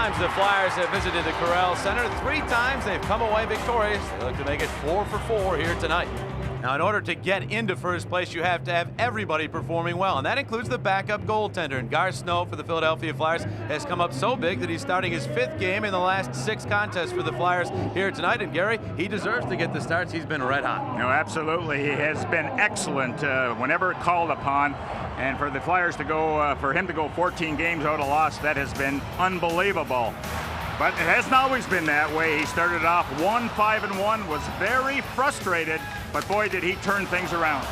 times the Flyers have visited the Corral Center. 3 times they've come away victorious. They look to make it 4 for 4 here tonight. Now, in order to get into first place, you have to have everybody performing well, and that includes the backup goaltender. And Gar Snow for the Philadelphia Flyers has come up so big that he's starting his 5th game in the last 6 contests for the Flyers here tonight. And Gary, he deserves to get the starts. He's been red hot. No, absolutely. He has been excellent whenever called upon. And for the Flyers to go, for him to go 14 games without a loss, that has been unbelievable. But it hasn't always been that way. He started off 1-5-1, was very frustrated, but boy, did he turn things around.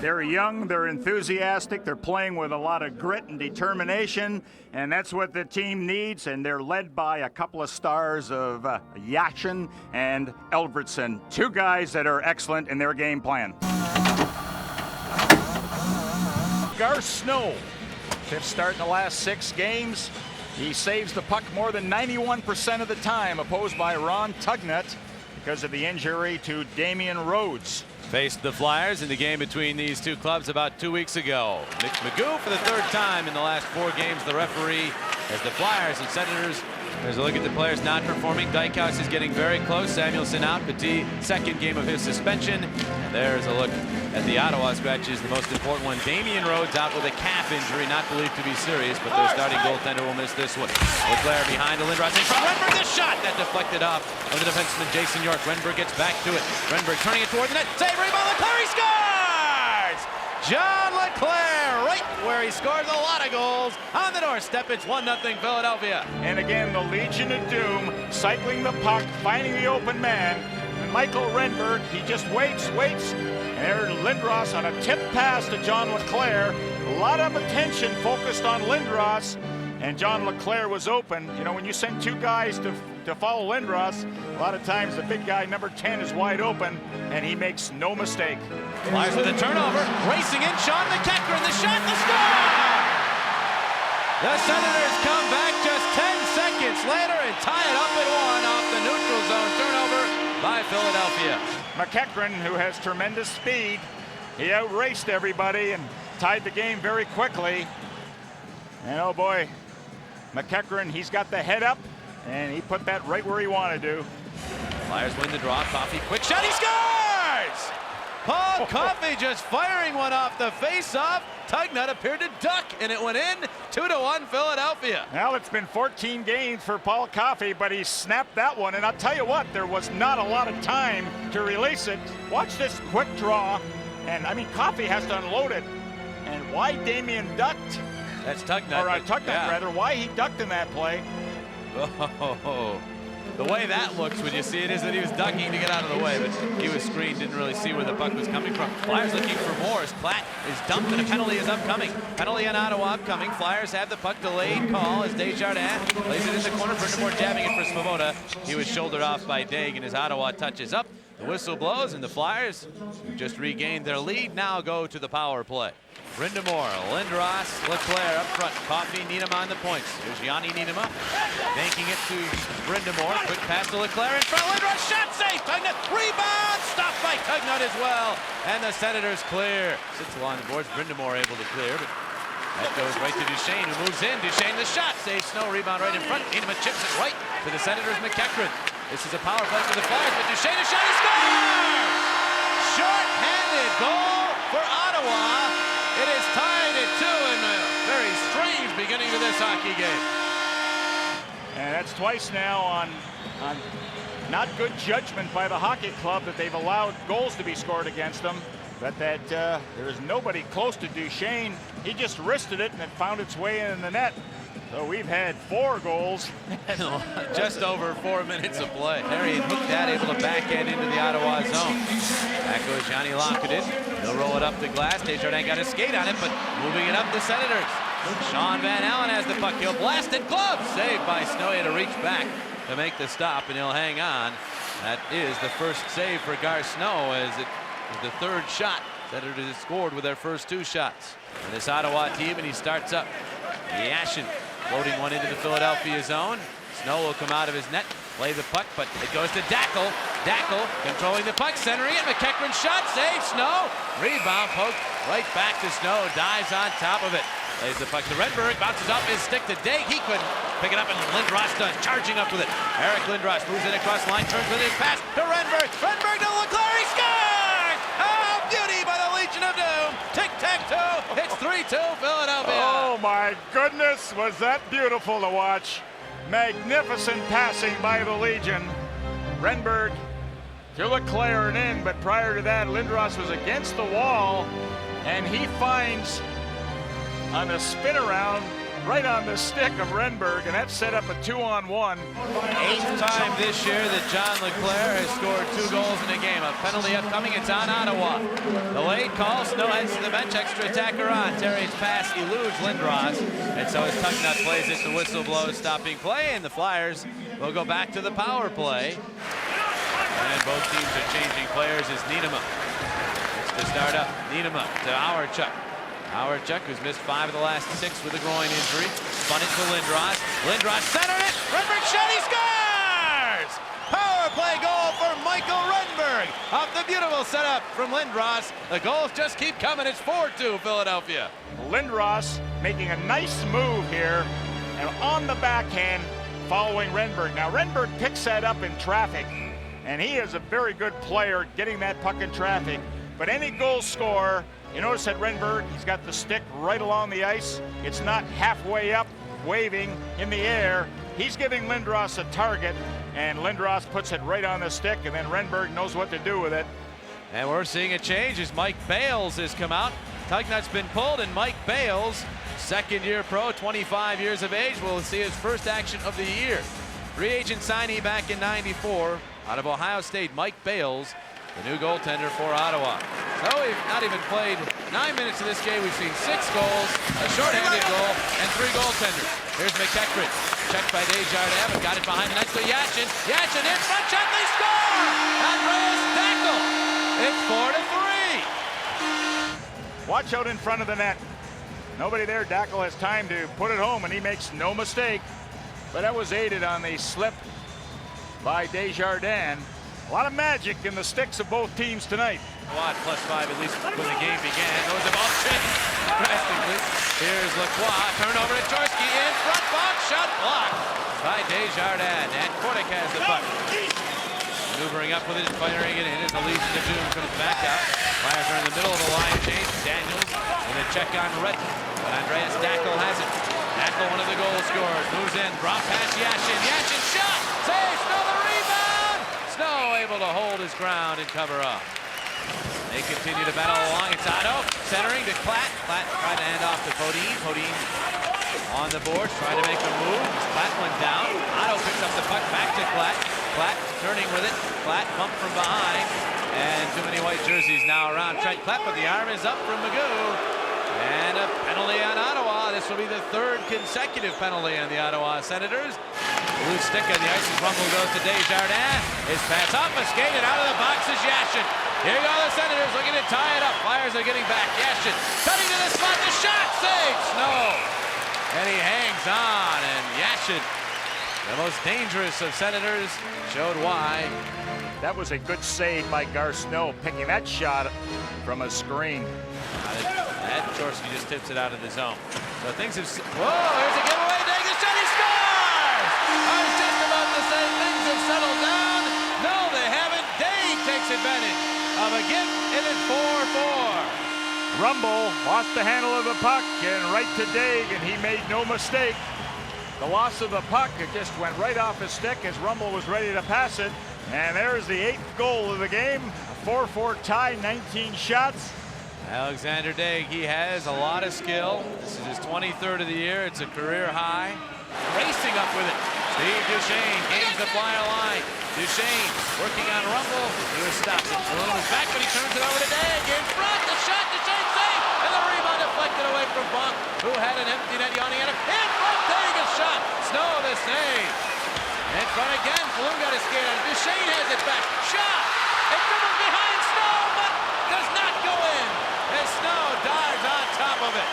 They're young, they're enthusiastic, they're playing with a lot of grit and determination, and that's what the team needs, and they're led by a couple of stars of Yashin and Eldredson, 2 guys that are excellent in their game plan. Gar Snow, 5th start in the last 6 games. He saves the puck more than 91% of the time, opposed by Ron Tugnutt because of the injury to Damian Rhodes. Faced the Flyers in the game between these 2 clubs about 2 weeks ago. Mitch Magoo for the 3rd time in the last 4 games. The referee as the Flyers and Senators. There's a look at the players not performing. Dykhouse is getting very close. Samuelson out. Petit, 2nd game of his suspension. And there's a look at the Ottawa scratches, the most important one. Damian Rhodes out with a calf injury, not believed to be serious, but their starting goaltender will miss this one. Leclaire behind the Lindros in front. Renberg, the shot that deflected off of the defenseman Jason York. Renberg gets back to it. Renberg turning it toward the net. Save, rebound, Leclaire, he scores! John Leclaire, right where he scores a lot of goals on the doorstep. It's 1-0 Philadelphia. And again, the Legion of Doom, cycling the puck, finding the open man. And Michael Renberg, he just waits. And there Lindros on a tip pass to John Leclaire. A lot of attention focused on Lindros, and John Leclaire was open. You know, when you send 2 guys to follow Lindros, a lot of times the big guy, number 10, is wide open, and he makes no mistake. Flyers with a turnover, racing in, Sean McEachran, the shot, the score! The Senators come back just 10 seconds later and tie it up at 1 off the neutral zone turnover by Philadelphia. McEachran, who has tremendous speed, he outraced everybody and tied the game very quickly. And oh boy, McEachran, he's got the head up, and he put that right where he wanted to. Flyers win the draw. Coffey, quick shot, he scores! Paul Coffey just firing one off the face-off. Tugnutt appeared to duck, and it went in. 2-1 Philadelphia. Well, it's been 14 games for Paul Coffey, but he snapped that one. And I'll tell you what, there was not a lot of time to release it. Watch this quick draw. And, I mean, Coffey has to unload it. And why Damian ducked? That's Tugnutt. Or Tugnutt, rather. Why he ducked in that play. Oh, the way that looks when you see it is that he was ducking to get out of the way, but he was screened, didn't really see where the puck was coming from. Flyers looking for more as Platt is dumped and a penalty is upcoming. Penalty on Ottawa upcoming. Flyers have the puck, delayed call as Desjardins plays it in the corner. Brind'Amour jabbing it for Svoboda. He was shouldered off by Daig, and as Ottawa touches up, the whistle blows, and the Flyers, who just regained their lead, now go to the power play. Brind'Amour, Lindros, Leclaire up front. Coffey, Niederma on the points. Here's Yanni Niederma, banking it to Brind'Amour. Quick pass to Leclaire in front. Lindros, shot safe. Tugnutt, rebound, stopped by Tugnutt as well. And the Senators clear. Sits along the boards. Brind'Amour able to clear, but that goes right to Duchesne, who moves in. Duchesne, the shot, saves Snow, rebound right in front. Niederma chips it right to the Senators' McEachran. This is a power play for the Flyers, but Duchesne, a shot, he scores! Short-handed goal for Ottawa. It is tied at 2 in a very strange beginning to this hockey game. And that's twice now on not good judgment by the hockey club that they've allowed goals to be scored against them. But that there is nobody close to Duchesne. He just wristed it and it found its way in the net. So we've had 4 goals. Just over 4 minutes of play. Harry hooked that, able to backhand into the Ottawa zone. Back goes Johnny Lockett. He'll roll it up the glass. Desjardins got a skate on it, but moving it up the Senators. Sean Van Allen has the puck. He'll blast it. Glove saved by Snow. He had to reach back to make the stop, and he'll hang on. That is the first save for Gar Snow, as it is the 3rd shot. Senators has scored with their first 2 shots. And this Ottawa team, and he starts up. Yashin floating one into the Philadelphia zone. Snow will come out of his net, play the puck, but it goes to Dackel. Dackel controlling the puck, centering it. McEachran shot, save Snow. Rebound poked right back to Snow, dives on top of it. Lays the puck to Renberg, bounces off his stick to Daigle. He couldn't pick it up, and Lindros does, charging up with it. Eric Lindros moves it across the line, turns with his pass to Renberg. Renberg to Leclaire, he scores! Oh, beauty by the Legion of Doom. Tic-tac-toe, it's 3-2 Philadelphia. Oh my goodness, was that beautiful to watch. Magnificent passing by the Legion. Renberg to Leclaire and in, but prior to that, Lindros was against the wall, and he finds on the spin around right on the stick of Renberg, and that set up a 2-on-1. 8th time this year that John Leclaire has scored 2 goals in a game. A penalty upcoming, it's on Ottawa. The late call, Snow heads to the bench, extra attacker on. Terry's pass eludes Lindros, and so as Tucknut plays it, the whistle blows, stopping play, and the Flyers will go back to the power play. And both teams are changing players as Niederma. It's to start up, Niederma to Howardchuk. Howardchuk, who's missed 5 of the last 6 with a groin injury, spun it to Lindros. Lindros centered it. Renberg shot, he scores! Power play goal for Michael Renberg. Off the beautiful setup from Lindros. The goals just keep coming. It's 4-2 Philadelphia. Lindros making a nice move here, and on the backhand, following Renberg. Now Renberg picks that up in traffic, and he is a very good player getting that puck in traffic. But any goal scorer, you notice that Renberg, he's got the stick right along the ice. It's not halfway up, waving in the air. He's giving Lindros a target, and Lindros puts it right on the stick, and then Renberg knows what to do with it. And we're seeing a change as Mike Bales has come out. Tucknut's been pulled, and Mike Bales, second-year pro, 25 years of age, will see his first action of the year. Free agent signee back in '94 out of Ohio State, Mike Bales, the new goaltender for Ottawa. So we've not even played 9 minutes of this game. We've seen 6 goals, a shorthanded goal, and 3 goaltenders. Here's McEachran, checked by Desjardins, but got it behind the net to Yashin. Yashin in front, shot, they score! Andreas Daigle. It's 4-3. Watch out in front of the net. Nobody there. Daigle has time to put it home, and he makes no mistake. But that was aided on the slip by Desjardins. A lot of magic in the sticks of both teams tonight. Quad +5 at least when the game began. Those have all changed drastically. Here's Lacroix, turnover to Chorsky, in front, box shot blocked by Desjardins, and Kordic has the puck. Maneuvering up with it and firing it in as the Legion of Doom comes back out. Flyers are in the middle of the line change. Daniels with a check on Redden, but Andreas Daigle has it. Daigle, one of the goal scorers, moves in, drop pass Yashin. Yashin shot, saves, Snow the rebound. Snow able to hold his ground and cover up. They continue to battle along. It's Otto centering to Klatt. Klatt tried to hand off to Podine. Podine on the boards, trying to make a move. Klatt went down. Otto picks up the puck back to Klatt. Klatt turning with it. Klatt bumped from behind. And too many white jerseys now around Trent Klatt, but the arm is up from Magoo. And a penalty on Ottawa. This will be the 3rd consecutive penalty on the Ottawa Senators. Loose stick on the ice as Rumble goes to Desjardins. His pass off, a skated out of the box is Yashin. Here go the Senators looking to tie it up. Flyers are getting back. Yashin cutting to the spot. The shot saves Snow. And he hangs on. And Yashin, the most dangerous of Senators, showed why. That was a good save by Gar Snow, picking that shot from a screen. And Chorsky just tips it out of the zone. So things have... Whoa, here's a giveaway. Daigle shot, he scores! I was just about to say things have settled down. No, they haven't. Daigle takes advantage of a gift, and it's 4-4. Rumble lost the handle of the puck and right to Daigle, and he made no mistake. The loss of the puck, it just went right off his stick as Rumble was ready to pass it. And there's the 8th goal of the game. A 4-4 tie, 19 shots. Alexander Daigle, he has a lot of skill. This is his 23rd of the year. It's a career high. Racing up with it. Steve Duchesne gains the flyer line. Duchesne working on Rumble. He was stopped. Malone was back, but he turns it over to Daigle. In front, the shot, Duchesne save, and the rebound deflected away from Bonk, who had an empty net yawning at him. In front, Daigle shot. Snow the save. In front again, Bloom got his skate on. Duchesne has it back. Shot. It dribbles behind Snow, but does not go in. And Snow dives on top of it.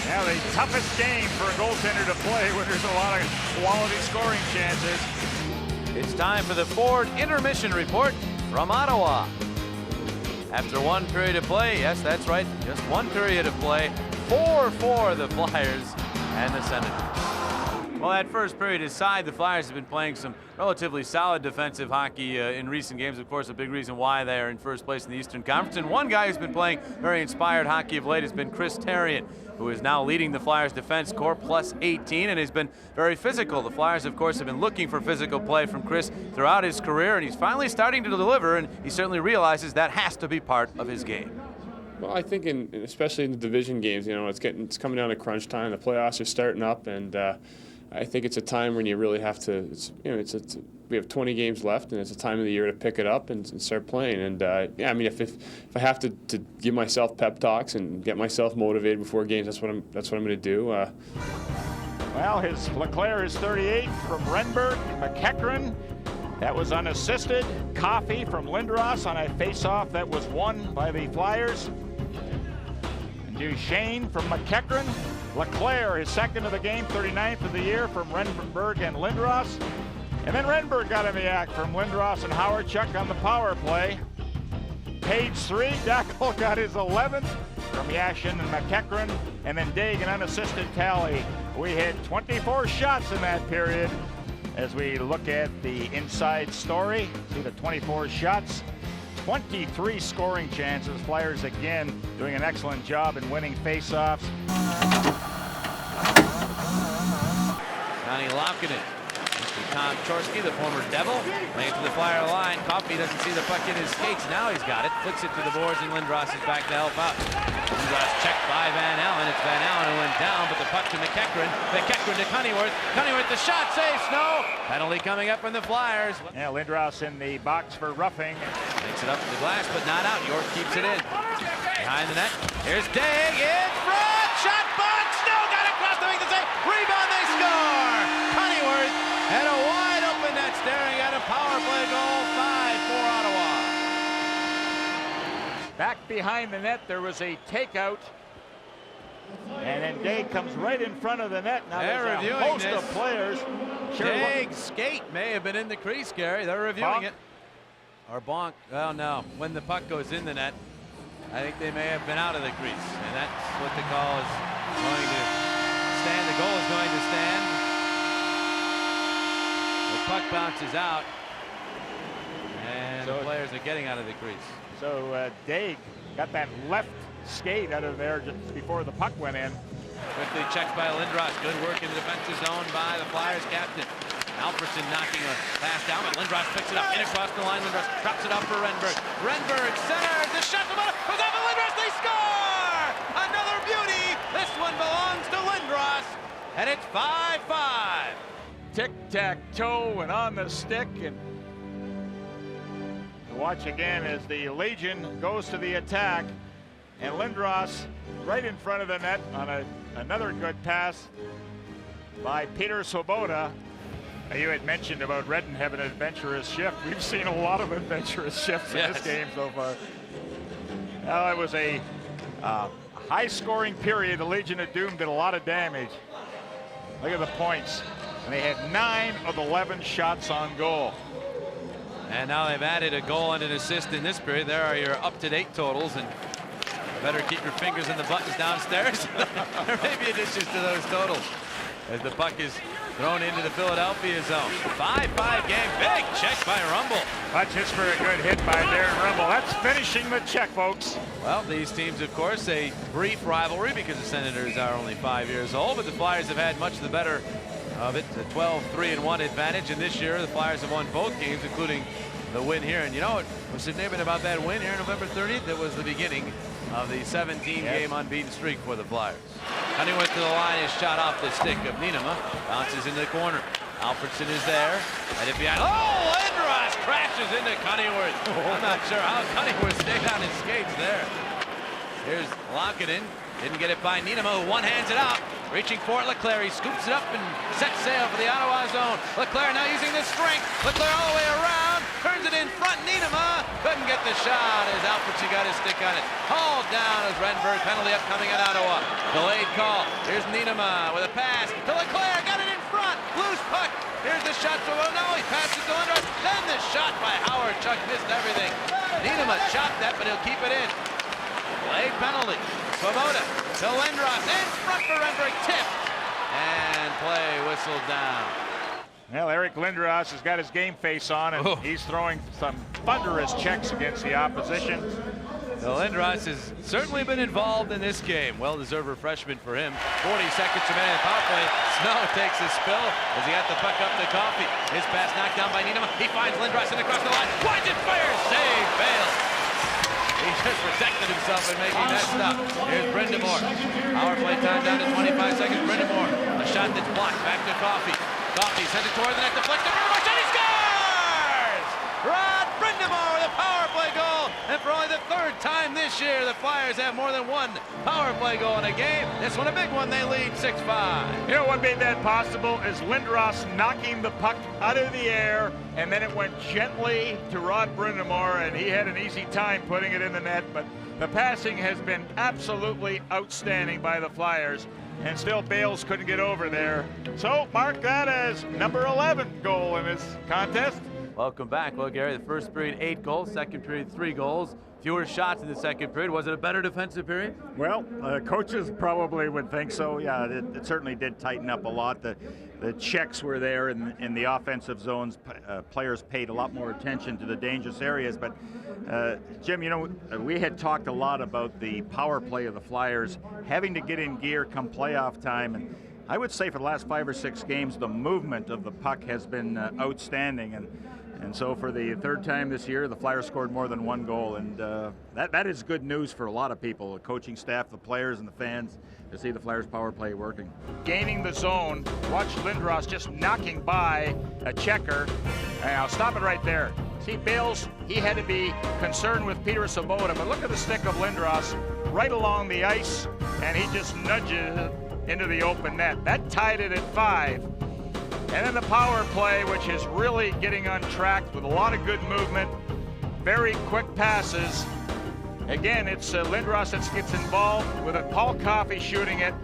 Now the toughest game for a goaltender to play when there's a lot of quality scoring chances. It's time for the Ford Intermission Report from Ottawa. After one period of play, yes, that's right, just one period of play, 4-4 the Flyers and the Senators. Well, that first period aside, the Flyers have been playing some relatively solid defensive hockey in recent games. Of course, a big reason why they are in first place in the Eastern Conference. And one guy who's been playing very inspired hockey of late has been Chris Therien, who is now leading the Flyers defense corps plus 18 and has been very physical. The Flyers, of course, have been looking for physical play from Chris throughout his career, and he's finally starting to deliver, and he certainly realizes that has to be part of his game. Well, I think especially in the division games, it's coming down to crunch time. The playoffs are starting up, and I think it's a time when you really have to. We have 20 games left, and it's a time of the year to pick it up and start playing. And yeah, I mean, if I have to give myself pep talks and get myself motivated before games, that's what I'm going to do. Well, his Leclerc is 38 from Renberg. McEachran, that was unassisted. Coffey from Lindros on a face-off that was won by the Flyers. And Duchesne from McEachran. Leclerc, his second of the game, 39th of the year from Renberg and Lindros. And then Renberg got in the act from Lindros and Howard-Chuck on the power play. Page 3, Dackel got his 11th from Yashin and McEachran. And then Daig, an unassisted tally. We hit 24 shots in that period. As we look at the inside story, see the 24 shots, 23 scoring chances. Flyers again doing an excellent job in winning faceoffs. Johnny Laukkonen. Tom Chorsky, the former Devil, laying it to the Flyer line. Coffey doesn't see the puck in his skates. Now he's got it. Flicks it to the boards, and Lindros is back to help out. Lindros checked by Van Allen. It's Van Allen who went down, but the puck to McEachran. McEachran to Cunneyworth. Cunneyworth, the shot, safe. Snow. Penalty coming up from the Flyers. Yeah, Lindros in the box for roughing. Takes it up to the glass, but not out. York keeps it in. Behind the net. Here's Daig in front. Shot, but Snow got across to make the save. Rebound, they score. Cunneyworth had a wide open net, staring at a power play goal. 5-4 Ottawa. Back behind the net, there was a takeout. And then Daig comes right in front of the net. Now They're there's a reviewing host this. of players. Daig's skate may have been in the crease, Gary. They're reviewing Bonk. it. Or bonk. Well, no. When the puck goes in the net, I think they may have been out of the crease. And that's what the call is going to stand. The goal is going to stand. The puck bounces out. And the players are getting out of the crease. So Daig got that left skate out of there just before the puck went in. Quickly checked by Lindros. Good work in the defensive zone by the Flyers captain. Alfredsson knocking a pass down, but Lindros picks it up in across the line. Lindros drops it up for Renberg. Renberg centers the shot from goes off of Lindros. They score! Another beauty. This one belongs to Lindros, and it's 5-5. Tic-tac-toe and on the stick, and watch again as the Legion goes to the attack, and Lindros right in front of the net on another good pass by Peter Svoboda. You had mentioned about Redden having an adventurous shift. We've seen a lot of adventurous shifts in this game so far. Well, it was a high-scoring period. The Legion of Doom did a lot of damage. Look at the points. And they had 9 of 11 shots on goal. And now they've added a goal and an assist in this period. There are your up-to-date totals, and better keep your fingers in the buttons downstairs. There may be additions to those totals as the puck is thrown into the Philadelphia zone. 5-5 game. Big check by Rumble. That's just for a good hit by Darren Rumble. That's finishing the check, folks. Well, these teams, of course, a brief rivalry because the Senators are only 5 years old, but the Flyers have had much the better of it. A 12-3-1 advantage, and this year the Flyers have won both games, including the win here. And you know what was significant about that win here November 30th? That was the beginning of the 17-game unbeaten streak for the Flyers. Cunneyworth to the line is shot off the stick of Niinema. Bounces into the corner. Alfredsson is there. And it behind. Oh, Lindros crashes into Cunneyworth. I'm not sure how Cunneyworth stayed on his skates there. Here's Laukkonen. Didn't get it by Niinema, who one-hands it out. Reaching for it, Leclerc. He scoops it up and sets sail for the Ottawa zone. Leclerc now using the strength. Leclerc all the way around. Turns it in front. Niinema couldn't get the shot as Alfredsson got his stick on it. Hauled down as Renberg. Penalty upcoming in Ottawa. Delayed call. Here's Niinema with a pass to Leclerc. Got it in front. Loose puck. Here's the shot. Oh no, he passes to Lindros. Then the shot by Howard-Chuck missed everything. Niinema chopped that, but he'll keep it in. Delayed penalty. Svoboda to Lindros, in front for Renberg, tipped, and play whistled down. Well, Eric Lindros has got his game face on, and he's throwing some thunderous checks against the opposition. So Lindros has certainly been involved in this game. Well-deserved refreshment for him. 40 seconds remaining. Power play. Snow takes a spill as he got the puck up to Coffey. His pass knocked down by Niederman. He finds Lindros and across the line. Winds it, fires, save, fails. He just protected himself in making that stop. Here's Brind'Amour. Power play time down to 25 seconds. Brind'Amour. A shot that's blocked. Back to Coffey. Coffey sends it toward the net. Deflects to Brind'Amour. And he scores! Rod Brind'Amour with a power play goal. And for only the third time this year, the Flyers have more than one power play goal in a game. This one a big one. They lead 6-5. You know what made that possible is Lindros knocking the puck out of the air, and then it went gently to Rod Brind'Amour, and he had an easy time putting it in the net. But the passing has been absolutely outstanding by the Flyers, and still Bales couldn't get over there. So mark that as number 11 goal in this contest. Welcome back. Well, Gary, the first period 8 goals, second period 3 goals. Fewer shots in the second period. Was it a better defensive period? Well, coaches probably would think so. Yeah, it certainly did tighten up a lot. The checks were there in the offensive zones. Players paid a lot more attention to the dangerous areas. But Jim, you know, we had talked a lot about the power play of the Flyers having to get in gear come playoff time. And I would say for the last 5 or 6 games, the movement of the puck has been outstanding. And so for the third time this year, the Flyers scored more than 1 goal, and that is good news for a lot of people, the coaching staff, the players, and the fans, to see the Flyers power play working. Gaining the zone, watch Lindros just knocking by a checker. Now stop it right there. See, Bales, he had to be concerned with Peter Sabota, but look at the stick of Lindros right along the ice, and he just nudges it into the open net. That tied it at 5. And then the power play, which is really getting on track with a lot of good movement, very quick passes. Again, it's Lindros that gets involved with it. Paul Coffey shooting it.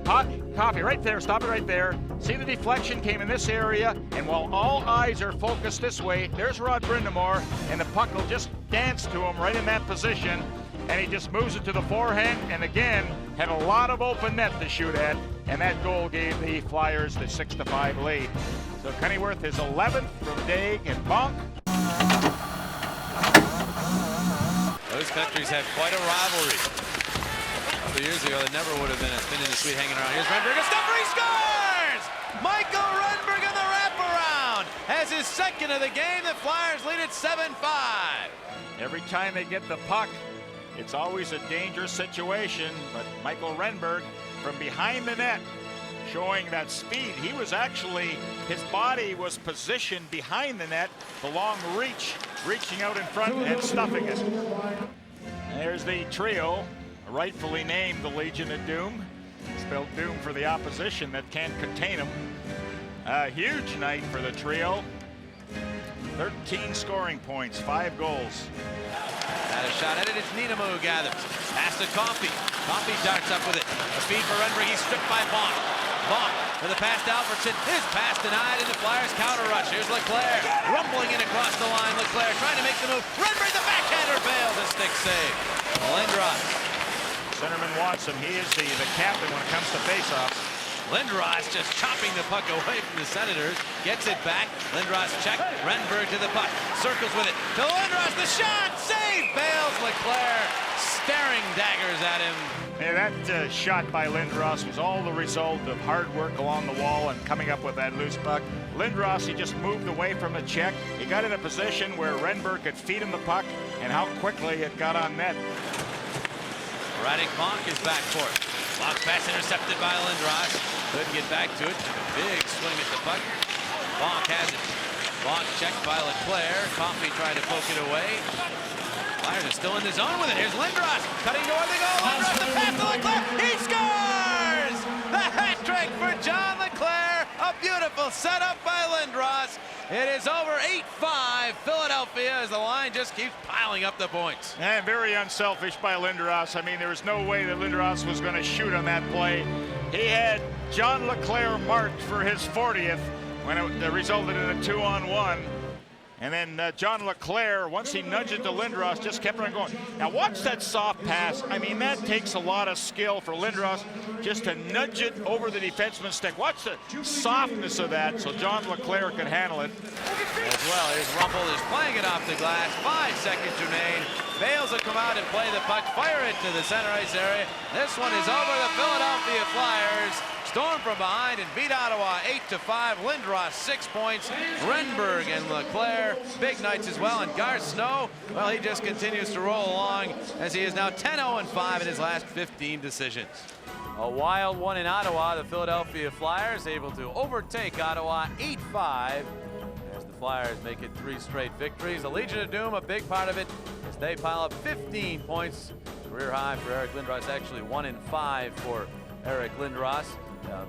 Coffey right there, stop it right there. See, the deflection came in this area, and while all eyes are focused this way, there's Rod Brind'Amour, and the puck will just dance to him right in that position, and he just moves it to the forehand, and again, had a lot of open net to shoot at, and that goal gave the Flyers the 6-5 lead. So Kennyworth is 11th from Daig and Bonk. Those countries have quite a rivalry. A couple years ago, there never would have been a Finn in the Suite hanging around. Here's Renberg, a stopper, he scores! Michael Renberg on the wraparound has his second of the game. The Flyers lead at 7-5. Every time they get the puck, it's always a dangerous situation, but Michael Renberg from behind the net showing that speed. He was actually, his body was positioned behind the net, the long reach, reaching out in front and stuffing it. There's the trio, rightfully named the Legion of Doom. Spelled doom for the opposition that can't contain them. A huge night for the trio. 13 scoring points, 5 goals. Had a shot at it, it's Niederman who gathers. Pass to Coffey. Coffey darts up with it. A feed for Renberg, he's stripped by Bonk. Bonk with a pass to Alfredson. His pass denied, and the Flyers counter rush. Here's Leclaire, rumbling in across the line. Leclaire trying to make the move. Renberg, the backhander, fails. A stick save. Lindros. Centerman wants him. He is the captain when it comes to faceoffs. Lindros just chopping the puck away from the Senators. Gets it back. Lindros check. Renberg to the puck. Circles with it. To Lindros. The shot. Save. Fails. Leclaire staring daggers at him. Yeah, that shot by Lindros was all the result of hard work along the wall and coming up with that loose puck. Lindros, he just moved away from the check. He got in a position where Renberg could feed him the puck, and how quickly it got on net. Radek Bonk is back for it. Bonk's pass intercepted by Lindros. Couldn't get back to it. Took a big swing at the puck. Bonk has it. Bonk checked by Leclaire. Coffey tried to poke it away. Flyers are still in the zone with it. Here's Lindros cutting toward the goal. Lindros, the pass to Leclaire. He scores! The hat trick for John Leclaire. A beautiful setup by Lindros. It is over 8-5 Philadelphia as the line just keeps piling up the points. And very unselfish by Lindros. I mean, there was no way that Lindros was going to shoot on that play. He had John Leclaire marked for his 40th when it resulted in a 2-on-1. And then John LeClair, once he nudged it to Lindros, just kept on going. Now watch that soft pass. I mean, that takes a lot of skill for Lindros just to nudge it over the defenseman's stick. Watch the softness of that so John LeClair can handle it. As well, here's Rumble is playing it off the glass. 5 seconds remain. Bales will come out and play the puck, fire it to the center ice area. This one is over the Philadelphia Flyers. Storm from behind and beat Ottawa 8-5. Lindros 6 points. Renberg and LeClair, big nights as well. And Garth Snow, well, he just continues to roll along as he is now 10-0-5 in his last 15 decisions. A wild one in Ottawa. The Philadelphia Flyers able to overtake Ottawa 8-5 as the Flyers make it 3 straight victories. The Legion of Doom, a big part of it as they pile up 15 points. Career high for Eric Lindros, actually 1-5 for Eric Lindros.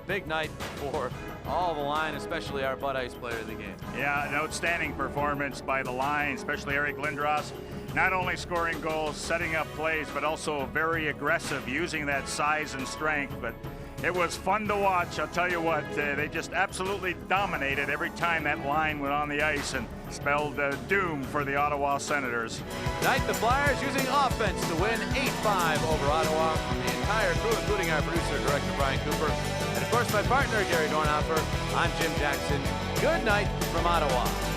Big night for all the line, especially our Bud Ice player of the game. Yeah, an outstanding performance by the line, especially Eric Lindros. Not only scoring goals, setting up plays, but also very aggressive, using that size and strength. But it was fun to watch. I'll tell you what, they just absolutely dominated every time that line went on the ice and spelled doom for the Ottawa Senators. Tonight, the Flyers using offense to win 8-5 over Ottawa. The entire crew, including our producer, director Brian Cooper, and of course my partner Gary Dornhofer. I'm Jim Jackson. Good night from Ottawa.